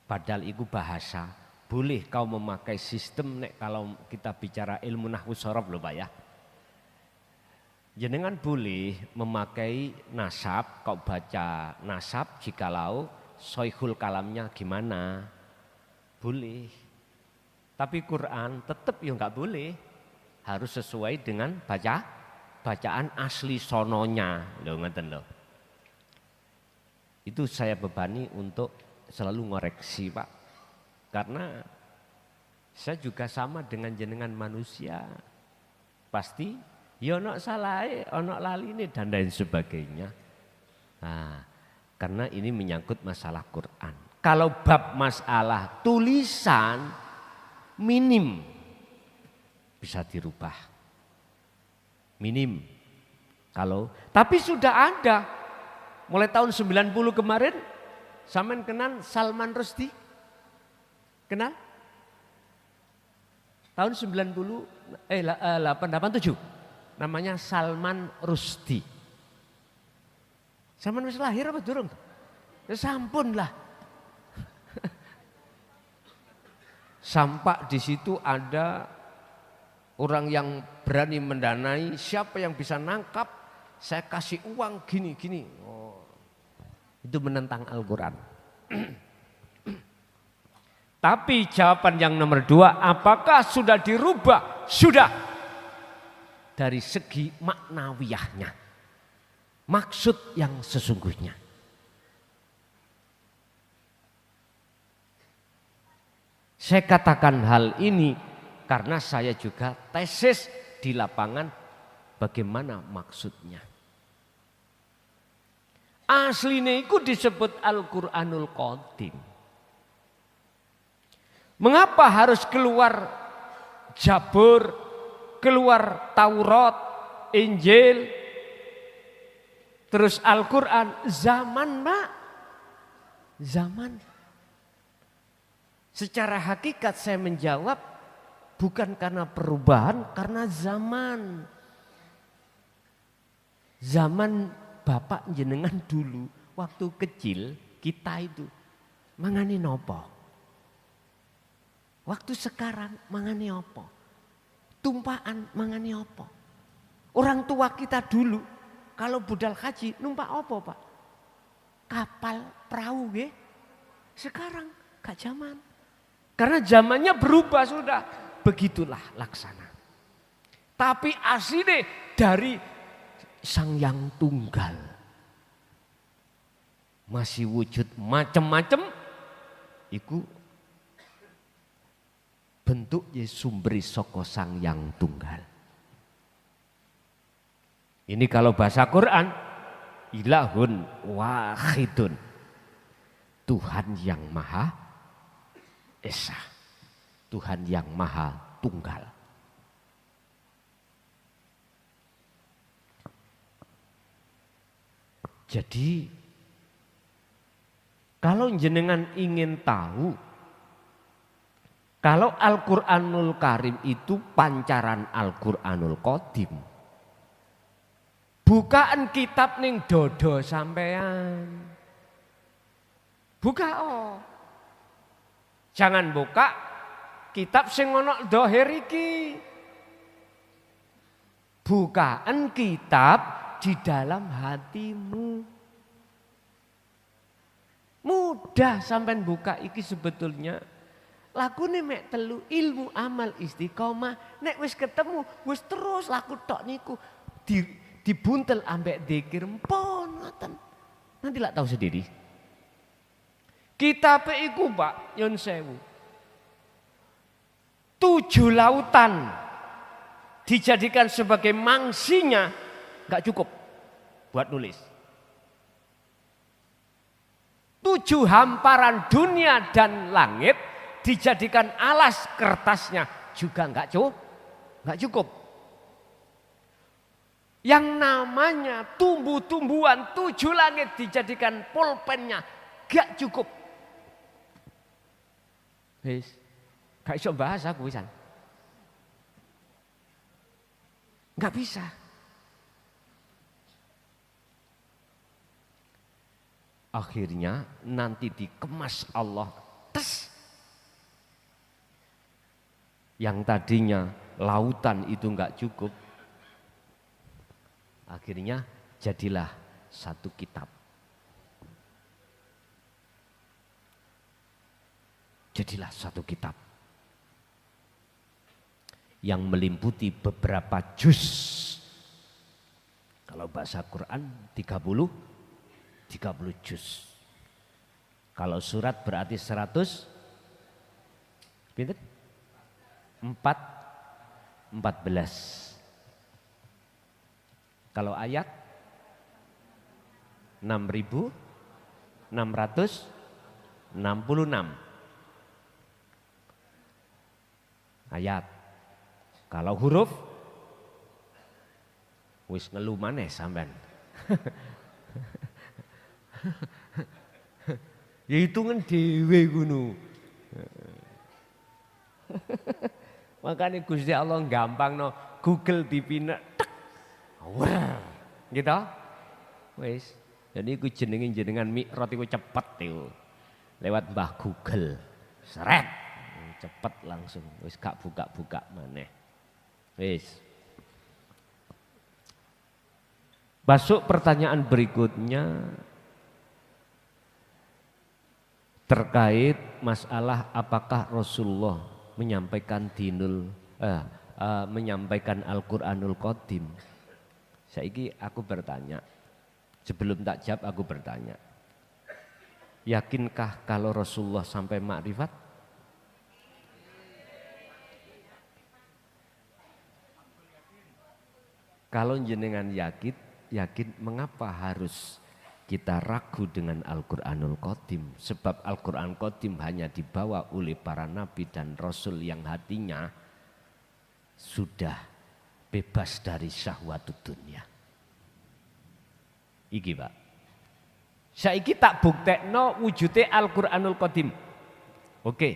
Padahal itu bahasa. Boleh kau memakai sistem nek kalau kita bicara ilmu nahwu shorof loh Pak ya. Jenengan boleh memakai nasab, kau baca nasab jikalau soihul kalamnya gimana. Boleh. Tapi Quran tetap ya enggak boleh. Harus sesuai dengan bacaan asli sononya. Loh ngeten loh. Itu saya bebani untuk selalu ngoreksi Pak. Karena saya juga sama dengan jenengan manusia. Pasti ya ono salah, ono lali ini dan lain sebagainya. Nah, karena ini menyangkut masalah Quran. Kalau bab masalah tulisan minim bisa dirubah. Minim. Tapi sudah ada. Mulai tahun 90 kemarin sampean kenal Salman Rushdie? Kenal? Tahun 87 namanya Salman Rushdie. Salman wis lahir apa durung? Ya sampun lah. Sampai di situ ada orang yang berani mendanai, siapa yang bisa nangkap, saya kasih uang gini-gini. Oh, itu menentang Al-Quran. Tapi jawaban yang nomor 2, apakah sudah dirubah? Sudah. Dari segi maknawiyahnya. Maksud yang sesungguhnya. Saya katakan hal ini karena saya juga tesis di lapangan bagaimana maksudnya. Aslinya itu disebut Al-Quranul Qadim. Mengapa harus keluar Jabur, keluar Taurat, Injil, terus Al-Quran? Zaman Pak, zaman. Secara hakikat saya menjawab bukan karena perubahan, karena zaman. Zaman Bapak jenengan dulu, waktu kecil kita itu mangani nopo. Waktu sekarang mangani apa? Tumpaan mangani apa? Orang tua kita dulu kalau budal haji numpak apa Pak? Kapal, perahu nggih. Sekarang gak zaman. Karena zamannya berubah sudah. Begitulah laksana. Tapi aslinya dari Sang Yang Tunggal. Masih wujud macam-macam. Iku bentuknya sumberi saka Sang Yang Tunggal. Ini kalau bahasa Quran, ilahun wahidun. Tuhan yang Maha Esa. Tuhan yang Maha Tunggal. Jadi kalau jenengan ingin tahu kalau Al-Quranul Karim itu pancaran Al-Quranul Qadim. Bukaan kitab ning dodo sampean. Buka oh. Jangan buka kitab sing ono dohir iki. Bukaan kitab di dalam hatimu. Mudah sampean buka iki sebetulnya. Lakune mek telu ilmu amal istiqomah. Nek wis ketemu wis terus laku tok niku dibuntel ambek dzikir mpun ngoten. Nanti lak tahu sendiri. Kitab iku Pak Yun Sewu. 7 lautan dijadikan sebagai mangsinya enggak cukup buat nulis. 7 hamparan dunia dan langit dijadikan alas kertasnya juga enggak cukup. Yang namanya tumbuh-tumbuhan 7 langit dijadikan pulpennya gak cukup. Wis, gak iso bahasa aku pisan. Gak bisa. Akhirnya nanti dikemas Allah tes. Yang tadinya lautan itu enggak cukup. Akhirnya jadilah satu kitab. Jadilah satu kitab. Yang meliputi beberapa juz. Kalau bahasa Quran 30 juz. Kalau surat berarti 100 pinten? 14. Kalau ayat 6.666 ayat. Kalau huruf wis ngelu maneh sampean. Ya hitungan dhewe ngono. Makanya Gusti Allah gampang no Google dipina tek. Wah, gitu. Wis. Jadi iku jenengan mikrot iku cepet iku. Lewat Mbah Google. Seret. Cepet langsung. Wis gak buka-buka maneh. Wis. Masuk pertanyaan berikutnya terkait masalah apakah Rasulullah menyampaikan menyampaikan Al-Qur'anul Qadim. Saiki aku bertanya, sebelum tak jawab aku bertanya. Yakinkah kalau Rasulullah sampai makrifat? Kalau jenengan yakin mengapa harus kita ragu dengan Al-Qur'anul Qadim? Sebab Al-Qur'an Qadim hanya dibawa oleh para nabi dan rasul yang hatinya sudah bebas dari syahwatud dunia. Iki Pak. Saiki tak buktekno wujude Al-Qur'anul Qadim. Oke.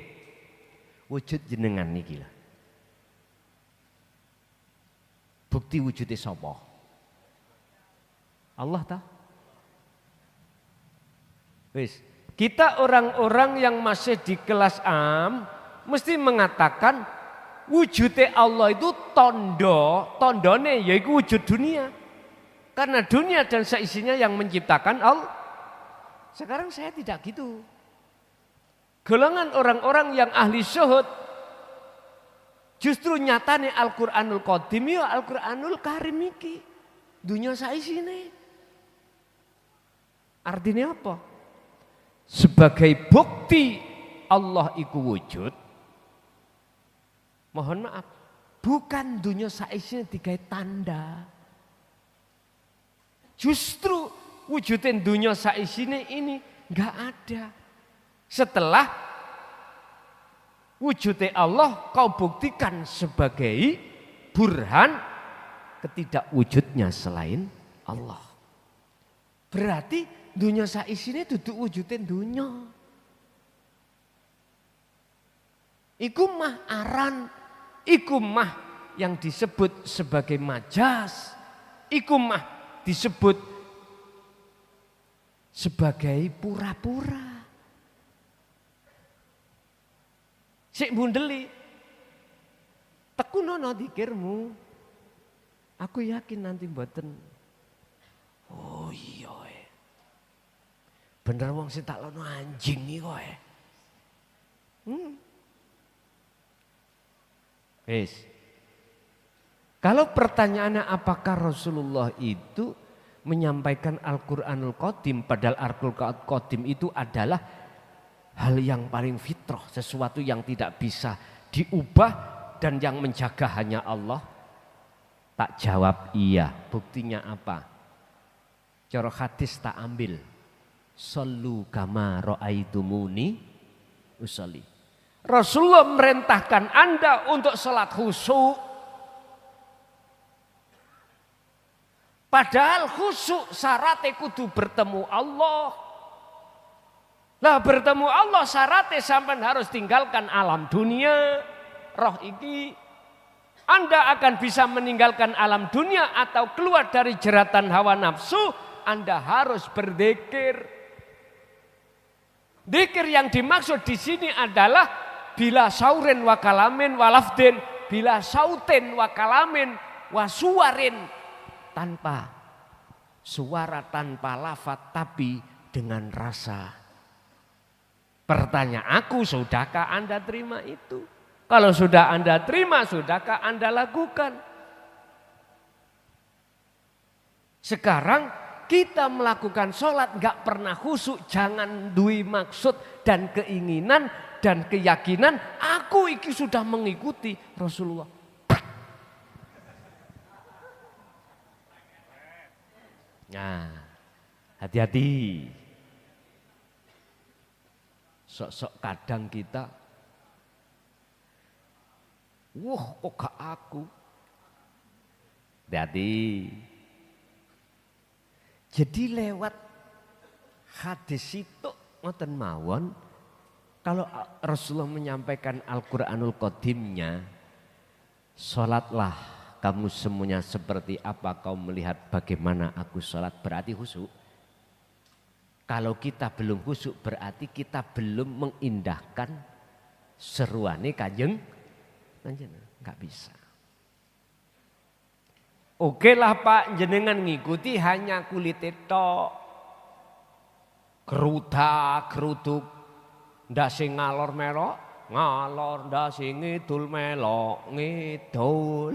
Wujud jenengan niki lah. Bukti wujude sapa? Allah ta? Wis, kita orang-orang yang masih di kelas am mesti mengatakan wujude Allah itu tondone yaitu wujud dunia. Karena dunia dan seisinya yang menciptakan Allah. Sekarang saya tidak gitu. Golongan orang-orang yang ahli syuhud justru nyatane Al-Qur'anul Qadim ya Al-Qur'anul Karim iki. Dunia saisine. Artinya apa? Sebagai bukti Allah iku wujud. Mohon maaf, bukan dunia saisine digawe tanda. Justru wujudin dunia saisine ini enggak ada. Setelah wujudnya Allah kau buktikan sebagai burhan ketidakwujudnya selain Allah. Berarti dunia saisine duduk wujudin dunia. Iku mah aran, iku mah yang disebut sebagai majas, iku mah disebut sebagai pura-pura. Sik bundeli, tekunono dikirmu, aku yakin nanti mboten. Oh iya, bener wong sing tak lono anjing iki kok. Wis. Kalau pertanyaannya apakah Rasulullah itu menyampaikan Al-Qur'anul Qadim, padahal Al-Qur'anul Qadim itu adalah hal yang paling fitrah, sesuatu yang tidak bisa diubah dan yang menjaga hanya Allah. Tak jawab iya. Buktinya apa? Cara hadis tak ambil. Sallu kama ra'aitumuni usolli. Rasulullah merintahkan Anda untuk salat khusyuk. Padahal khusyuk syaratnya kudu bertemu Allah. Lah bertemu Allah syaratnya sampai harus tinggalkan alam dunia. Roh iki Anda akan bisa meninggalkan alam dunia atau keluar dari jeratan hawa nafsu. Anda harus berzikir. Zikir yang dimaksud di sini adalah bila saurin wa kalamin wa lafdin, bila sautin wa kalamin wa suwarin, tanpa suara, tanpa lafaz, tapi dengan rasa. Pertanyaan aku, sudahkah Anda terima itu? Kalau sudah Anda terima, sudahkah Anda lakukan? Sekarang kita melakukan sholat gak pernah khusyuk, jangan duwi maksud dan keinginan dan keyakinan aku iki sudah mengikuti Rasulullah. Nah, hati-hati. Sok-sok kadang kita, wah kok gak aku. Hati-hati. Jadi lewat hadis itu ngoten mawon, kalau Rasulullah menyampaikan Al-Qur'anul Qadimnya, sholatlah kamu semuanya seperti apa kau melihat bagaimana aku sholat, berarti khusyuk. Kalau kita belum khusyuk berarti kita belum mengindahkan seruane Kanjeng, nggak bisa. Oke lah Pak, jenengan ngikuti hanya kulit tok. Gerudak, geruduk, ndak sing ngalor melok, ngalor, ndak sing ngidul melok, ngidul.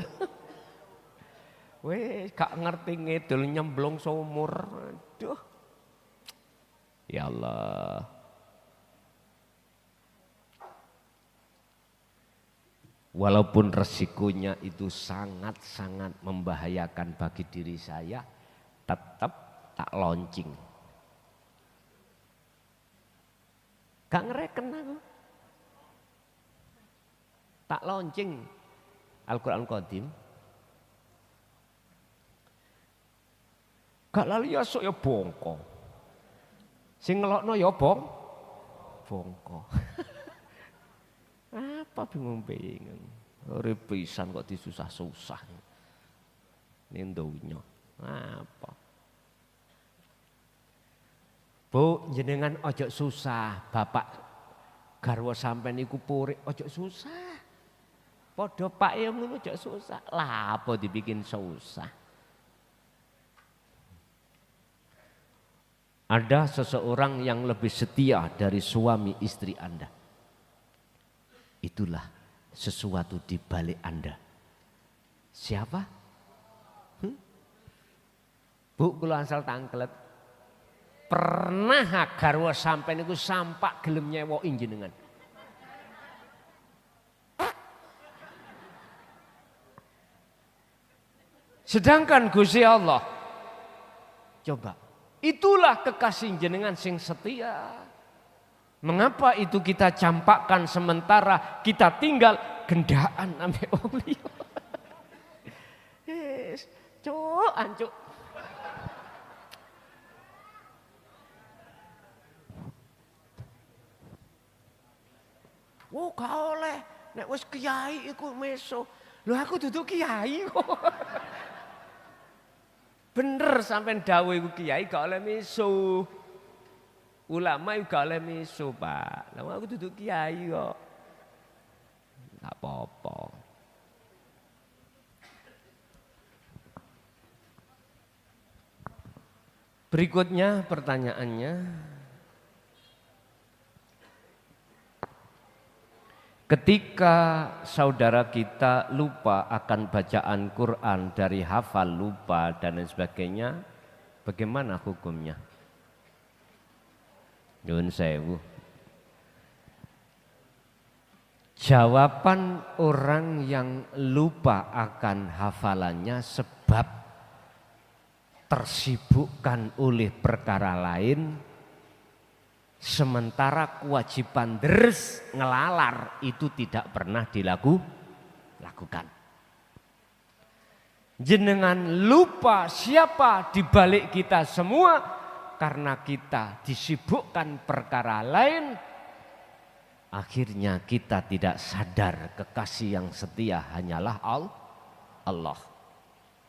Wes gak ngerti ngidul nyemblung sumur. Aduh. Ya Allah. Walaupun resikonya itu sangat-sangat membahayakan bagi diri saya, tetap tak launching. Gak ngereken aku. Tak launching Al-Quran Qadim. Gak lalu ya sok ya bongko. Sing ngelokno ya bongko. Apa bingung-bingung. Urip pisan kok disusah-susah. Ning donya. Apa? Bu, jenengan ojo susah. Bapak garwa sampean iku purik, ojo susah. Padha Pak ya ngono ojo susah. Lah apa dibikin susah? Ada seseorang yang lebih setia dari suami istri Anda. Itulah sesuatu di balik Anda. Siapa? Bu, kula asal tangklet. Pernah garwa sampean niku sampak gelem nyewoki jenengan. Sedangkan Gusti Allah, coba, itulah kekasih jenengan sing setia. Mengapa itu kita campakkan sementara kita tinggal gendaan ambil oli? Yes, cuk, ancuk. Oh, gak oleh. Nek wis kiai iku meso. Lho aku duduk kiai kok. Bener sampean dawuh iku kiai gak oleh meso. Ulama juga oleh miso Pak. Lama aku duduk kiai kok. Gak apa-apa. Berikutnya pertanyaannya. Ketika saudara kita lupa akan bacaan Quran dari hafal lupa dan lain sebagainya, bagaimana hukumnya? Nyuwun sewu. Jawaban orang yang lupa akan hafalannya sebab tersibukkan oleh perkara lain, sementara kewajiban deres ngelalar itu tidak pernah dilakukan. Jenengan lupa siapa di balik kita semua karena kita disibukkan perkara lain. Akhirnya kita tidak sadar kekasih yang setia hanyalah Allah.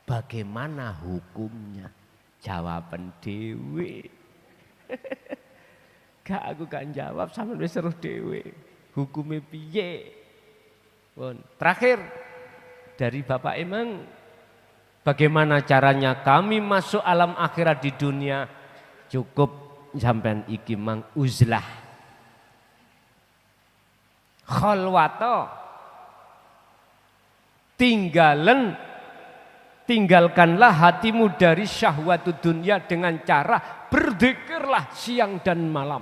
Bagaimana hukumnya? Jawaban dewe. Gak aku kan jawab sampe wis seru dewe. Hukume piye? Pun terakhir dari Bapak Emang, bagaimana caranya kami masuk alam akhirat di dunia? Cukup sampean iki mang uzlah. Khalwato. Tinggalkanlah hatimu dari syahwat dunia dengan cara berzikirlah siang dan malam.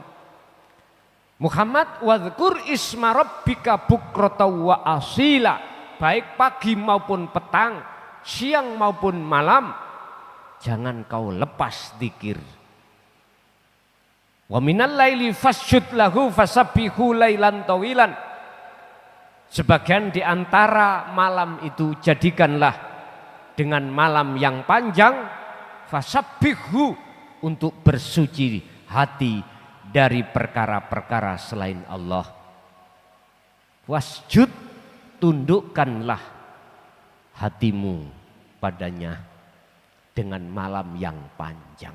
Muhammad wadhkur isma rabbika bukrata wa asila, baik pagi maupun petang, siang maupun malam, jangan kau lepas zikir. Wa minal laili fasjud lahu fasabbihu lailan tawilan. Sebagian di antara malam itu jadikanlah dengan malam yang panjang, fasabbihu, untuk bersuci hati dari perkara-perkara selain Allah. Wasjud, tundukkanlah hatimu padanya dengan malam yang panjang.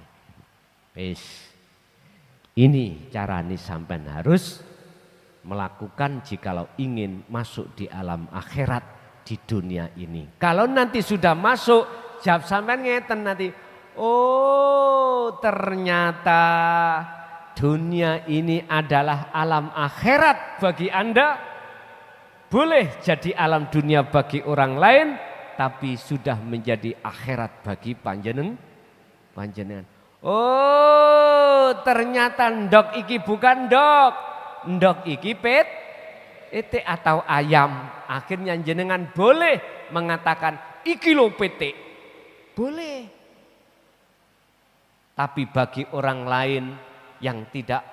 Ini caranya sampean harus melakukan jikalau ingin masuk di alam akhirat di dunia ini. Kalau nanti sudah masuk, jawab sampean ngeten nanti, oh ternyata dunia ini adalah alam akhirat bagi Anda. Boleh jadi alam dunia bagi orang lain, tapi sudah menjadi akhirat bagi panjenengan. Oh ternyata ndok iki bukan ndok iki PT atau ayam. Akhirnya jenengan boleh mengatakan iki lo PT. Boleh. Tapi bagi orang lain yang tidak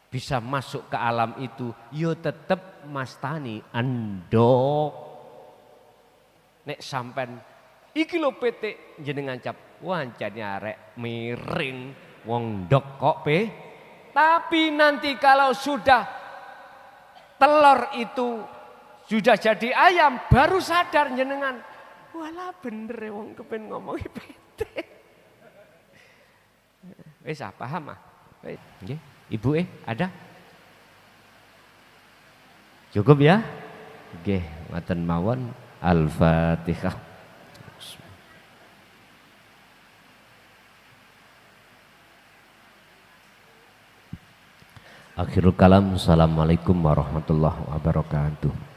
bisa masuk ke alam itu, yo tetep mastani andok. Nek sampen iki lo PT, jenengan cap wancane arek miring wong ndok kok Tapi nanti kalau sudah telur itu sudah jadi ayam, baru sadar jenengan, walah bener wong kepen ngomong PT. Wis paham ah? Nggih, Ibu ada? Cukup ya? Nggih, ngoten mawon. Al-Fatihah. Akhirul kalam. Assalamualaikum warahmatullahi wabarakatuh.